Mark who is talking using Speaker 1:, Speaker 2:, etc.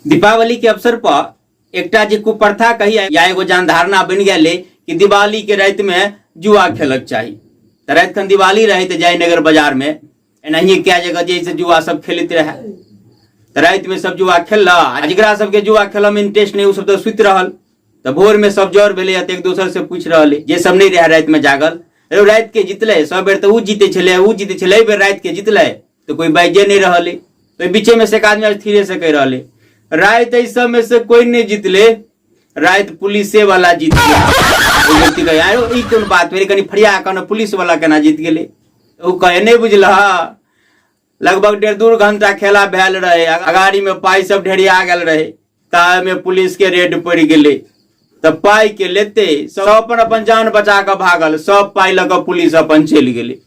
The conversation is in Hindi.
Speaker 1: दीपावली के अवसर पर एकटा जे कुप्रथा कही या एगो जानधारणा बन गए कि दिवाली के रात में जुआ खेलक चाहिए। तो रात खन दिवाली रहे तो जयनगर बाजार में एनाही क्या जगह जैसे जुआ सब खेलते रहे, तो रात में सब जुआ खेल जरा सबके जुआ खेल में इंटरेस्ट नहीं, सब तो सुत रहल। तो भोर में सब जोर भेले एक दोसर से पूछ रहे जे सब नहीं रहे रात में जागल, रात के जितले सब बेर तो जीते छे ऊ जीते छे, बेर रात के जितले तो कोई बाइजे नहीं रहे। तो बीचे में से एक आदमी स्थिर से कह रहे रात ऐसा में से कोई नहीं जीतले, रात पुलिसे वाला जीत गया। व्यक्ति कहे यार ई कौन बात मेरे कनी फरिया कौन पुलिस वाला केना जीत गेले। ऊ कहे नहीं बुझल, लगभग 1.5-2 घंटा खेला भेल रहे, अगाड़ी में पाई सब ढेरिया गेल रहे, ता में पुलिस के रेड पड़ गेले। तो पाई के लेते सब अपन जान बचा के भागल, सब पाई लग पुलिस अपन चल गेले।